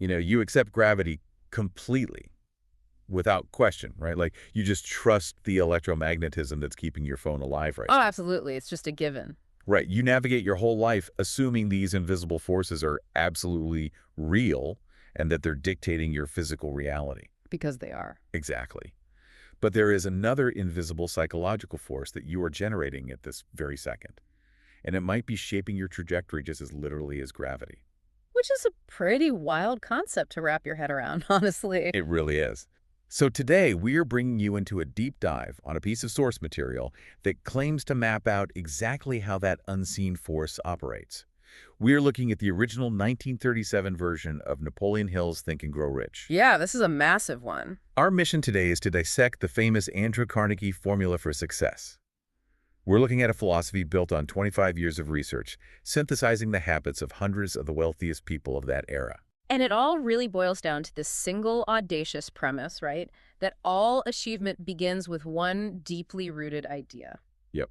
You accept gravity completely without question, right? Like you just trust the electromagnetism that's keeping your phone alive right Oh, now. absolutely. It's just a given Right. You navigate your whole life assuming these invisible forces are absolutely real and that they're dictating your physical reality. because they are. Exactly. But there is another invisible psychological force that you are generating at this very second. And it might be shaping your trajectory just as literally as gravity. Which is a pretty wild concept to wrap your head around, honestly. It really is. So today, we are bringing you into a deep dive on a piece of source material that claims to map out exactly how that unseen force operates. We are looking at the original 1937 version of Napoleon Hill's Think and Grow Rich. Yeah, this is a massive one. Our mission today is to dissect the famous Andrew Carnegie formula for success. We're looking at a philosophy built on 25 years of research, synthesizing the habits of hundreds of the wealthiest people of that era. And it all really boils down to this single audacious premise, right? That all achievement begins with one deeply rooted idea. Yep.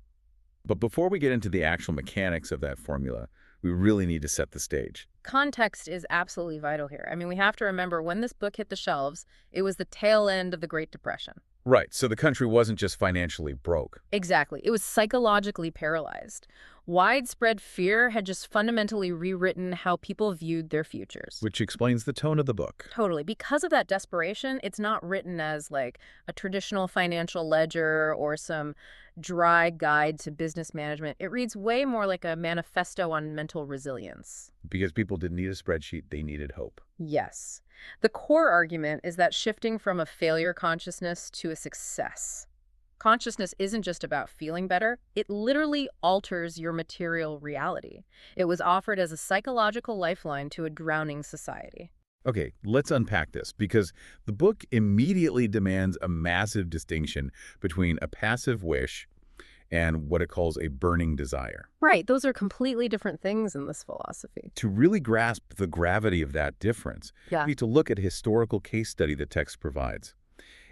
But before we get into the actual mechanics of that formula, we really need to set the stage. Context is absolutely vital here. I mean, we have to remember when this book hit the shelves, it was the tail end of the Great Depression. Right, so the country wasn't just financially broke. Exactly. It was psychologically paralyzed. Widespread fear had just fundamentally rewritten how people viewed their futures. Which explains the tone of the book. Totally. Because of that desperation, it's not written as like a traditional financial ledger or some dry guide to business management. It reads way more like a manifesto on mental resilience. Because people didn't need a spreadsheet, they needed hope. Yes. The core argument is that shifting from a failure consciousness to a success consciousness isn't just about feeling better. It literally alters your material reality. It was offered as a psychological lifeline to a drowning society. Okay, let's unpack this, because the book immediately demands a massive distinction between a passive wish and what it calls a burning desire. Right, those are completely different things in this philosophy. To really grasp the gravity of that difference, Yeah. we need to look at a historical case study the text provides.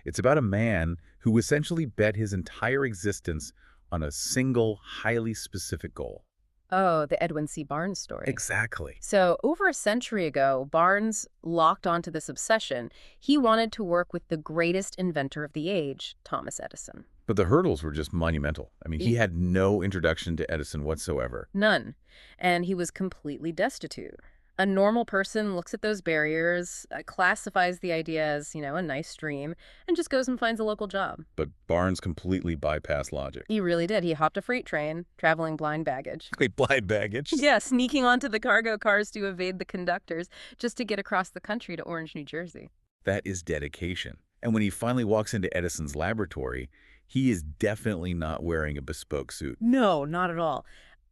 It's about a man who essentially bet his entire existence on a single, highly specific goal. Oh, the Edwin C. Barnes story. Exactly. So, over a century ago, Barnes locked onto this obsession. He wanted to work with the greatest inventor of the age, Thomas Edison. But the hurdles were just monumental. I mean, he had no introduction to Edison whatsoever. None. And he was completely destitute. A normal person looks at those barriers, classifies the idea as, a nice dream, and just goes and finds a local job. But Barnes completely bypassed logic. He really did. He hopped a freight train, traveling blind baggage. Wait, blind baggage? Yeah, sneaking onto the cargo cars to evade the conductors just to get across the country to Orange, New Jersey. That is dedication. And when he finally walks into Edison's laboratory, he is definitely not wearing a bespoke suit. No, not at all.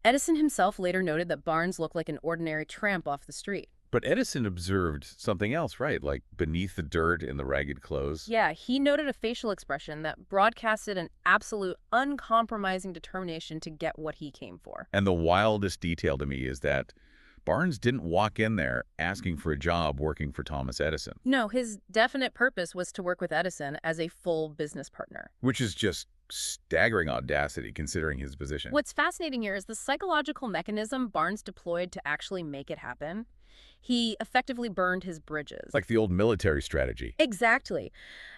Edison himself later noted that Barnes looked like an ordinary tramp off the street. But Edison observed something else, right? Like beneath the dirt in the ragged clothes. Yeah, he noted a facial expression that broadcasted an absolute, uncompromising determination to get what he came for. And the wildest detail to me is that Barnes didn't walk in there asking for a job working for Thomas Edison. No, his definite purpose was to work with Edison as a full business partner. Which is just staggering audacity considering his position. What's fascinating here is the psychological mechanism Barnes deployed to actually make it happen. He effectively burned his bridges. Like the old military strategy. Exactly.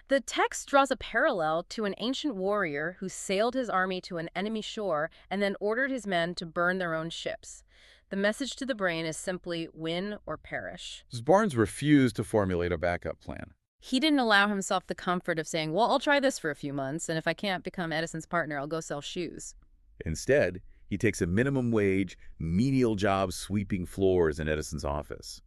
The text draws a parallel to an ancient warrior who sailed his army to an enemy shore and then ordered his men to burn their own ships. The message to the brain is simply win or perish. Barnes refused to formulate a backup plan. He didn't allow himself the comfort of saying, well, I'll try this for a few months, and if I can't become Edison's partner, I'll go sell shoes. Instead, he takes a minimum wage, menial job sweeping floors in Edison's office.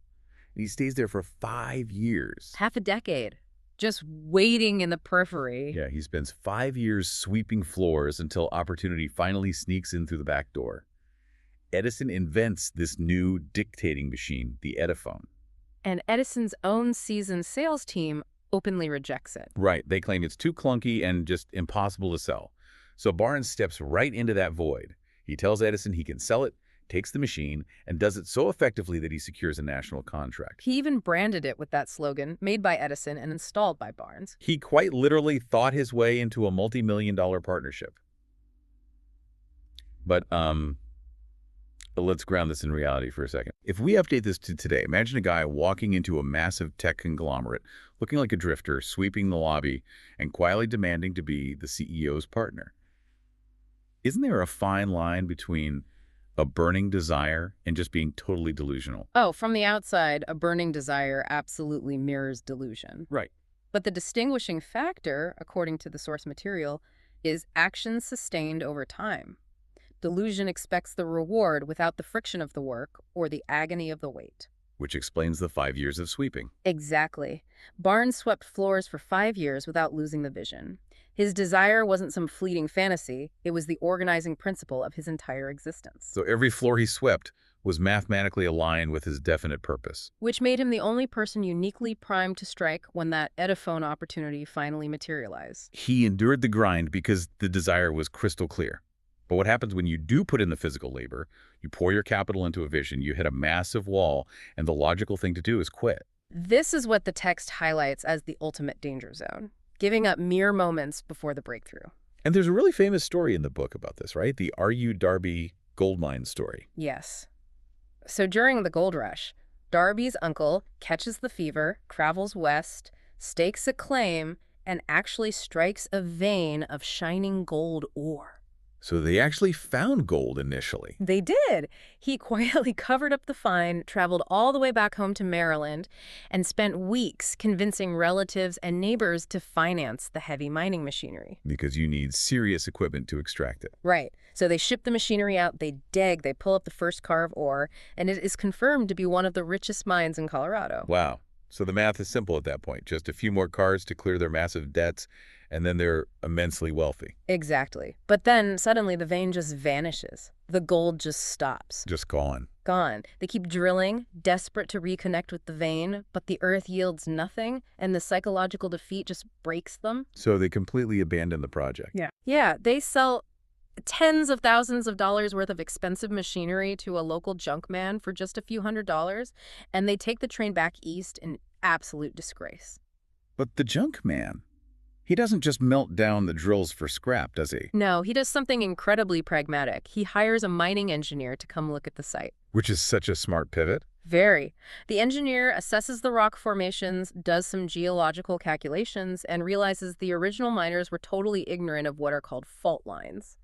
And he stays there for 5 years. Half a decade. Just waiting in the periphery. Yeah, he spends 5 years sweeping floors until opportunity finally sneaks in through the back door. Edison invents this new dictating machine, the Ediphone. And Edison's own seasoned sales team openly rejects it. Right, they claim it's too clunky and just impossible to sell. So Barnes steps right into that void. He tells Edison he can sell it, takes the machine, and does it so effectively that he secures a national contract. He even branded it with that slogan, made by Edison and installed by Barnes. He quite literally thought his way into a multi-million-dollar partnership. But, But let's ground this in reality for a second. If we update this to today, imagine a guy walking into a massive tech conglomerate, looking like a drifter, sweeping the lobby, and quietly demanding to be the CEO's partner. Isn't there a fine line between a burning desire and just being totally delusional? Oh, from the outside, a burning desire absolutely mirrors delusion. Right. But the distinguishing factor, according to the source material, is action sustained over time. Delusion expects the reward without the friction of the work or the agony of the wait. Which explains the 5 years of sweeping. Exactly. Barnes swept floors for 5 years without losing the vision. His desire wasn't some fleeting fantasy, it was the organizing principle of his entire existence. So every floor he swept was mathematically aligned with his definite purpose. Which made him the only person uniquely primed to strike when that Ediphone opportunity finally materialized. He endured the grind because the desire was crystal clear. But what happens when you do put in the physical labor, you pour your capital into a vision, you hit a massive wall, and the logical thing to do is quit. This is what the text highlights as the ultimate danger zone, giving up mere moments before the breakthrough. And there's a really famous story in the book about this, right? The R.U. Darby gold mine story. Yes. So during the gold rush, Darby's uncle catches the fever, travels west, stakes a claim, and actually strikes a vein of shining gold ore. So they actually found gold initially. They did. He quietly covered up the find, traveled all the way back home to Maryland, and spent weeks convincing relatives and neighbors to finance the heavy mining machinery. Because you need serious equipment to extract it. Right. So they ship the machinery out, they dig, they pull up the first car of ore, and it is confirmed to be one of the richest mines in Colorado. Wow. So the math is simple at that point. Just a few more cars to clear their massive debts, and then they're immensely wealthy. Exactly. But then suddenly the vein just vanishes. The gold just stops. Just gone. Gone. They keep drilling, desperate to reconnect with the vein, but the earth yields nothing, and the psychological defeat just breaks them. So they completely abandon the project. Yeah, they sell tens of thousands of dollars worth of expensive machinery to a local junk man for just a few $100s, and they take the train back east in absolute disgrace. But the junk man, he doesn't just melt down the drills for scrap, does he? No, he does something incredibly pragmatic. He hires a mining engineer to come look at the site. Which is such a smart pivot. Very. The engineer assesses the rock formations, does some geological calculations, and realizes the original miners were totally ignorant of what are called fault lines.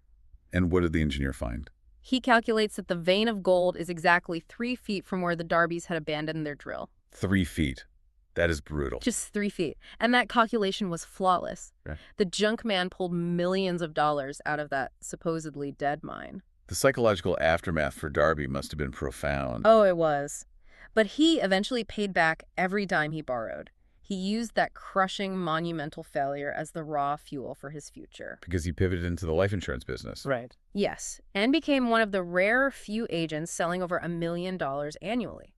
And what did the engineer find? He calculates that the vein of gold is exactly 3 feet from where the Darbys had abandoned their drill. 3 feet. That is brutal. Just 3 feet. And that calculation was flawless. Right. The junk man pulled millions of dollars out of that supposedly dead mine. The psychological aftermath for Darby must have been profound. Oh, it was. But he eventually paid back every dime he borrowed. He used that crushing, monumental failure as the raw fuel for his future. Because he pivoted into the life insurance business. Right. Yes, and became one of the rare few agents selling over $1 million annually.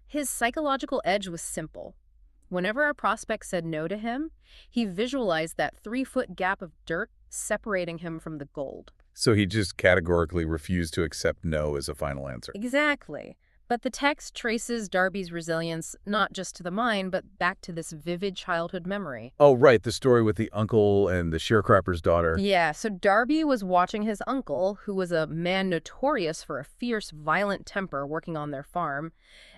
His psychological edge was simple. Whenever a prospect said no to him, he visualized that 3-foot gap of dirt separating him from the gold. So he just categorically refused to accept no as a final answer. Exactly. But the text traces Darby's resilience not just to the mine, but back to this vivid childhood memory. Oh, right. The story with the uncle and the sharecropper's daughter. Yeah, so Darby was watching his uncle, who was a man notorious for a fierce, violent temper working on their farm.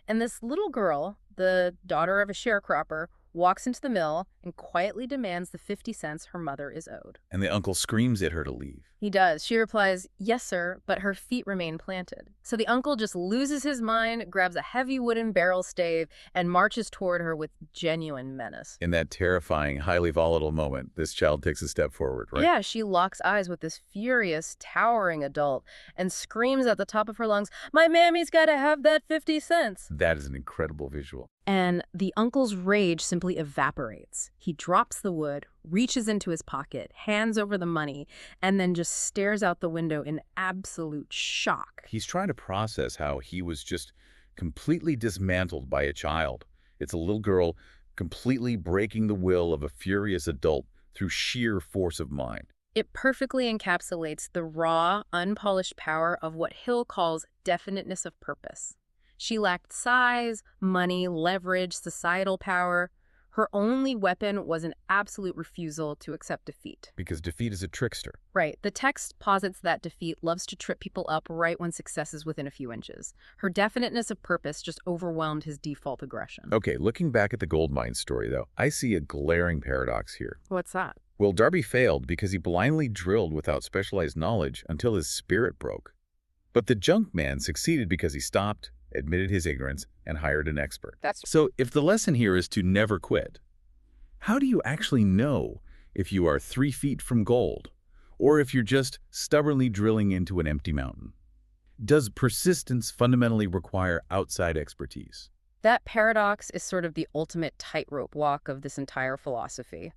And this little girl, the daughter of a sharecropper, walks into the mill and quietly demands the 50 cents her mother is owed. And the uncle screams at her to leave. He does. She replies, "Yes, sir," but her feet remain planted. So the uncle just loses his mind, grabs a heavy wooden barrel stave, and marches toward her with genuine menace. In that terrifying, highly volatile moment, this child takes a step forward, right? Yeah, she locks eyes with this furious, towering adult and screams at the top of her lungs, "My mammy's gotta have that 50 cents!" That is an incredible visual. And the uncle's rage simply evaporates. He drops the wood, reaches into his pocket, hands over the money, and then just stares out the window in absolute shock. He's trying to process how he was just completely dismantled by a child. It's a little girl completely breaking the will of a furious adult through sheer force of mind. It perfectly encapsulates the raw, unpolished power of what Hill calls definiteness of purpose. She lacked size, money, leverage, societal power. Her only weapon was an absolute refusal to accept defeat. Because defeat is a trickster. Right. The text posits that defeat loves to trip people up right when success is within a few inches. Her definiteness of purpose just overwhelmed his default aggression. Okay, looking back at the gold mine story, though, I see a glaring paradox here. What's that? Well, Darby failed because he blindly drilled without specialized knowledge until his spirit broke. But the junk man succeeded because he stopped, admitted his ignorance, and hired an expert. So if the lesson here is to never quit, how do you actually know if you are 3 feet from gold, or if you're just stubbornly drilling into an empty mountain? Does persistence fundamentally require outside expertise? That paradox is sort of the ultimate tightrope walk of this entire philosophy.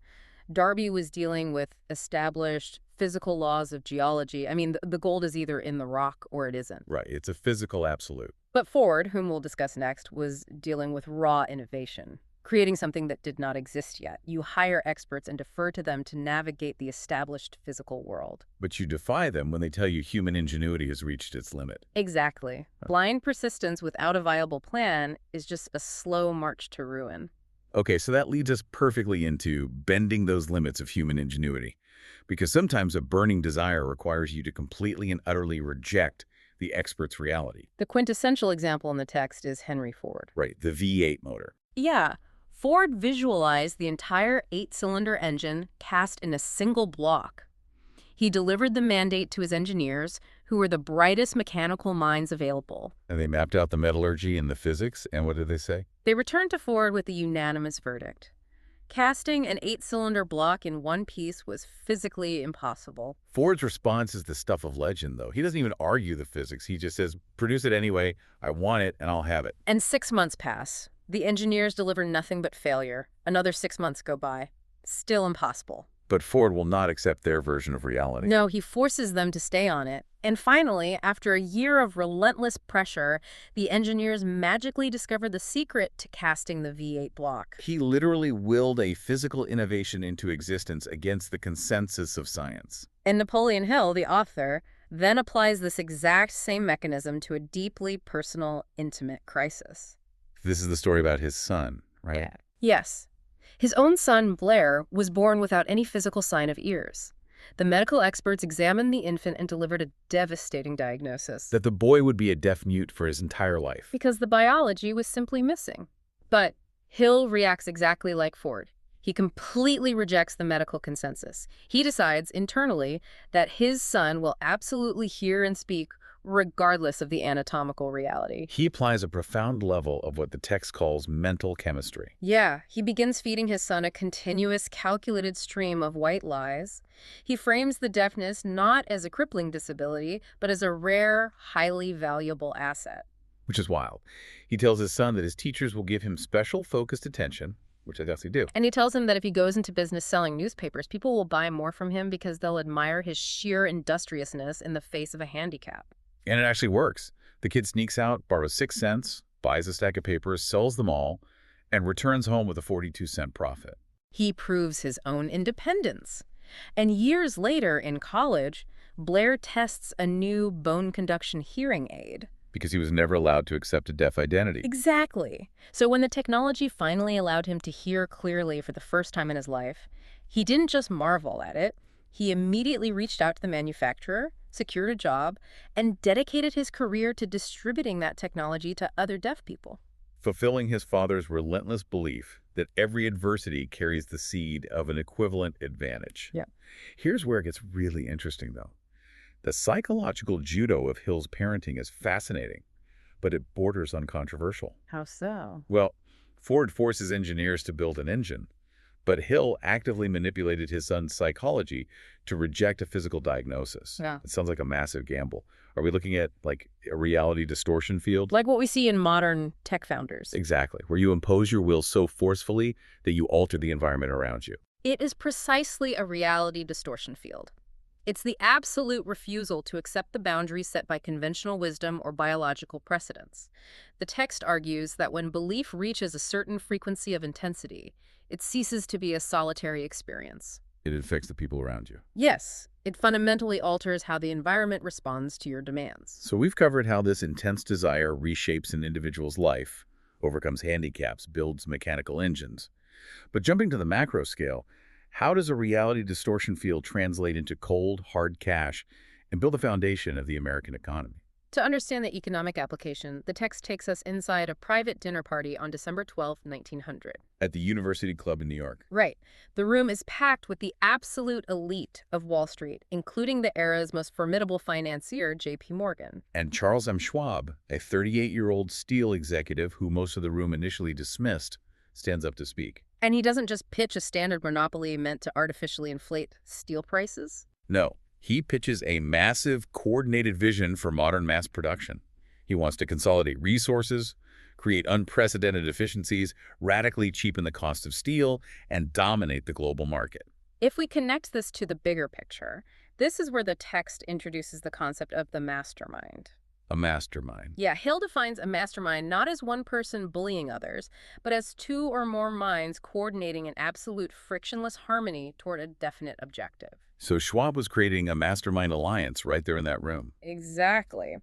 Darby was dealing with established physical laws of geology. I mean, the gold is either in the rock or it isn't. Right, it's a physical absolute. But Ford, whom we'll discuss next, was dealing with raw innovation, creating something that did not exist yet. You hire experts and defer to them to navigate the established physical world. But you defy them when they tell you human ingenuity has reached its limit. Exactly. Blind persistence without a viable plan is just a slow march to ruin. Okay, so that leads us perfectly into bending those limits of human ingenuity. Because sometimes a burning desire requires you to completely and utterly reject the expert's reality. The quintessential example in the text is Henry Ford. Right, the V8 motor. Yeah, Ford visualized the entire 8-cylinder engine cast in a single block. He delivered the mandate to his engineers, who were the brightest mechanical minds available. And they mapped out the metallurgy and the physics, and what did they say? They returned to Ford with a unanimous verdict. Casting an 8-cylinder block in one piece was physically impossible. Ford's response is the stuff of legend, though. He doesn't even argue the physics. He just says, produce it anyway, I want it, and I'll have it. And 6 months pass. The engineers deliver nothing but failure. Another 6 months go by. Still impossible. But Ford will not accept their version of reality. No, he forces them to stay on it. And finally, after a year of relentless pressure, the engineers magically discover the secret to casting the V8 block. He literally willed a physical innovation into existence against the consensus of science. And Napoleon Hill, the author, then applies this exact same mechanism to a deeply personal, intimate crisis. This is the story about his son, right? Yeah. Yes. His own son, Blair, was born without any physical sign of ears. The medical experts examined the infant and delivered a devastating diagnosis. That the boy would be a deaf mute for his entire life. Because the biology was simply missing. But Hill reacts exactly like Ford. He completely rejects the medical consensus. He decides internally that his son will absolutely hear and speak regardless of the anatomical reality. He applies a profound level of what the text calls mental chemistry. Yeah, he begins feeding his son a continuous, calculated stream of white lies. He frames the deafness not as a crippling disability, but as a rare, highly valuable asset. Which is wild. He tells his son that his teachers will give him special focused attention, which they definitely do. And he tells him that if he goes into business selling newspapers, people will buy more from him because they'll admire his sheer industriousness in the face of a handicap. And it actually works. The kid sneaks out, borrows 6 cents, buys a stack of papers, sells them all, and returns home with a 42-cent profit. He proves his own independence. And years later in college, Blair tests a new bone conduction hearing aid. Because he was never allowed to accept a deaf identity. Exactly. So when the technology finally allowed him to hear clearly for the first time in his life, he didn't just marvel at it. He immediately reached out to the manufacturer, secured a job, and dedicated his career to distributing that technology to other deaf people. Fulfilling his father's relentless belief that every adversity carries the seed of an equivalent advantage. Yeah. Here's where it gets really interesting, though. The psychological judo of Hill's parenting is fascinating, but it borders on controversial. How so? Well, Ford forces engineers to build an engine, but Hill actively manipulated his son's psychology to reject a physical diagnosis. Yeah. It sounds like a massive gamble. Are we looking at like a reality distortion field? Like what we see in modern tech founders. Exactly, where you impose your will so forcefully that you alter the environment around you. It is precisely a reality distortion field. It's the absolute refusal to accept the boundaries set by conventional wisdom or biological precedents. The text argues that when belief reaches a certain frequency of intensity, it ceases to be a solitary experience. It affects the people around you. Yes, it fundamentally alters how the environment responds to your demands. So we've covered how this intense desire reshapes an individual's life, overcomes handicaps, builds mechanical engines. But jumping to the macro scale, how does a reality distortion field translate into cold, hard cash and build a foundation of the American economy? To understand the economic application, the text takes us inside a private dinner party on December 12, 1900. At the University Club in New York. Right. The room is packed with the absolute elite of Wall Street, including the era's most formidable financier, J.P. Morgan. And Charles M. Schwab, a 38-year-old steel executive who most of the room initially dismissed, stands up to speak. And he doesn't just pitch a standard monopoly meant to artificially inflate steel prices. No, he pitches a massive, coordinated vision for modern mass production. He wants to consolidate resources, create unprecedented efficiencies, radically cheapen the cost of steel, and dominate the global market. If we connect this to the bigger picture, this is where the text introduces the concept of the mastermind. A mastermind. Yeah, Hill defines a mastermind not as one person bullying others, but as two or more minds coordinating in absolute frictionless harmony toward a definite objective. So Schwab was creating a mastermind alliance right there in that room. Exactly.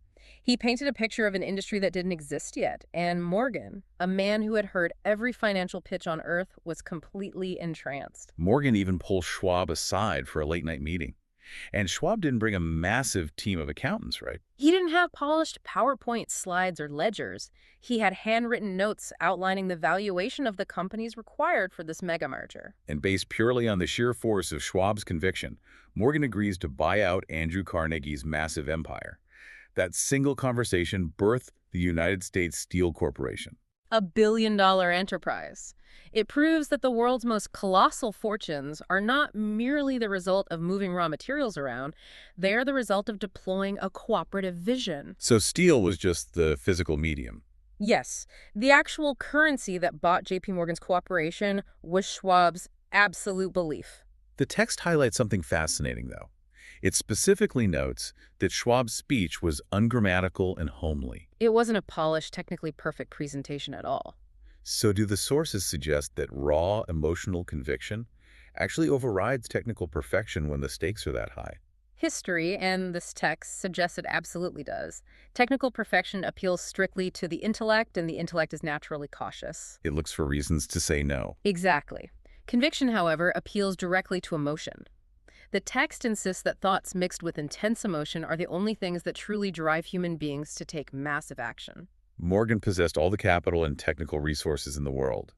He painted a picture of an industry that didn't exist yet, and Morgan, a man who had heard every financial pitch on Earth, was completely entranced. Morgan even pulled Schwab aside for a late-night meeting. And Schwab didn't bring a massive team of accountants, right? He didn't have polished PowerPoint slides or ledgers. He had handwritten notes outlining the valuation of the companies required for this mega merger. And based purely on the sheer force of Schwab's conviction, Morgan agrees to buy out Andrew Carnegie's massive empire. That single conversation birthed the United States Steel Corporation. $1 billion enterprise. It proves that the world's most colossal fortunes are not merely the result of moving raw materials around, they are the result of deploying a cooperative vision. So steel was just the physical medium. Yes, the actual currency that bought J.P. Morgan's cooperation was Schwab's absolute belief. The text highlights something fascinating, though. It specifically notes that Schwab's speech was ungrammatical and homely. It wasn't a polished, technically perfect presentation at all. So do the sources suggest that raw emotional conviction actually overrides technical perfection when the stakes are that high? History, and this text, suggests it absolutely does. Technical perfection appeals strictly to the intellect, and the intellect is naturally cautious. It looks for reasons to say no. Exactly. Conviction, however, appeals directly to emotion. The text insists that thoughts mixed with intense emotion are the only things that truly drive human beings to take massive action. Morgan possessed all the capital and technical resources in the world,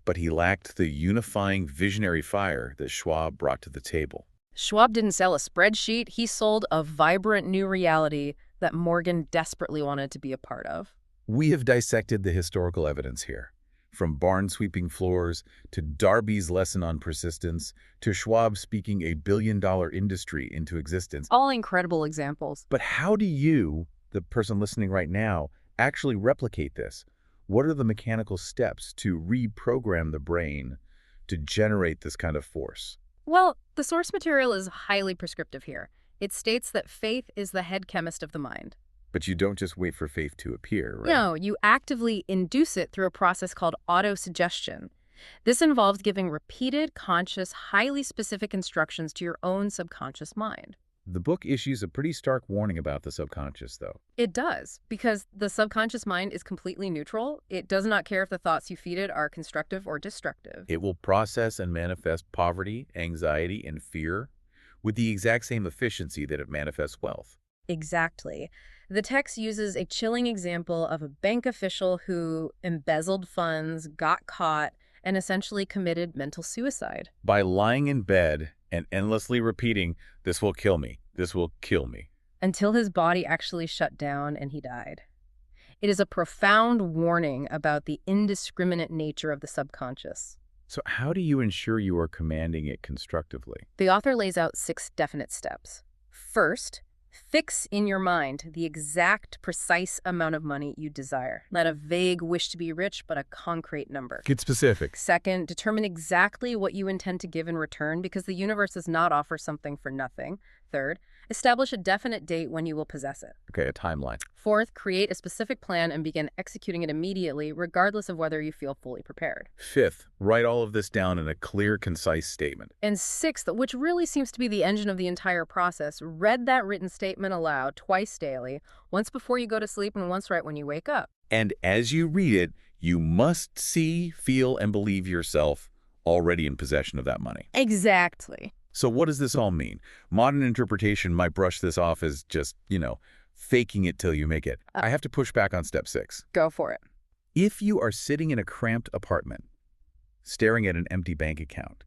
but he lacked the unifying visionary fire that Schwab brought to the table. Schwab didn't sell a spreadsheet, he sold a vibrant new reality that Morgan desperately wanted to be a part of. We have dissected the historical evidence here, from barn sweeping floors to Darby's lesson on persistence to Schwab speaking a billion-dollar industry into existence. All incredible examples. But how do you, the person listening right now, actually replicate this? What are the mechanical steps to reprogram the brain to generate this kind of force? Well, the source material is highly prescriptive here. It states that faith is the head chemist of the mind. But you don't just wait for faith to appear, right? No, you actively induce it through a process called autosuggestion. This involves giving repeated, conscious, highly specific instructions to your own subconscious mind. The book issues a pretty stark warning about the subconscious, though. It does, because the subconscious mind is completely neutral. It does not care if the thoughts you feed it are constructive or destructive. It will process and manifest poverty, anxiety, and fear with the exact same efficiency that it manifests wealth. Exactly. The text uses a chilling example of a bank official who embezzled funds, got caught, and essentially committed mental suicide. By lying in bed and endlessly repeating, "This will kill me, this will kill me," until his body actually shut down and he died. It is a profound warning about the indiscriminate nature of the subconscious. So how do you ensure you are commanding it constructively? The author lays out 6 definite steps. First, fix in your mind the exact, precise amount of money you desire. Not a vague wish to be rich, but a concrete number. Get specific. Second, determine exactly what you intend to give in return because the universe does not offer something for nothing. Third, establish a definite date when you will possess it. Okay, a timeline. Fourth, create a specific plan and begin executing it immediately, regardless of whether you feel fully prepared. Fifth, write all of this down in a clear, concise statement. And sixth, which really seems to be the engine of the entire process, read that written statement aloud twice daily, once before you go to sleep and once right when you wake up. And as you read it, you must see, feel, and believe yourself already in possession of that money. Exactly. So what does this all mean? Modern interpretation might brush this off as just, faking it till you make it. I have to push back on step 6. Go for it. If you are sitting in a cramped apartment, staring at an empty bank account,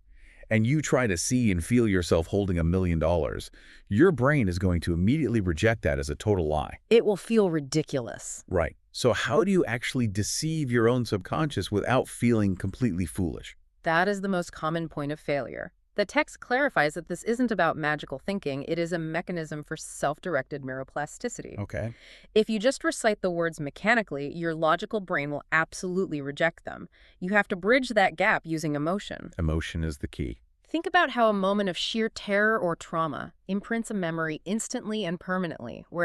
and you try to see and feel yourself holding $1 million, your brain is going to immediately reject that as a total lie. It will feel ridiculous. Right. So how do you actually deceive your own subconscious without feeling completely foolish? That is the most common point of failure. The text clarifies that this isn't about magical thinking, it is a mechanism for self-directed neuroplasticity. Okay. If you just recite the words mechanically, your logical brain will absolutely reject them. You have to bridge that gap using emotion. Emotion is the key. Think about how a moment of sheer terror or trauma imprints a memory instantly and permanently, whereas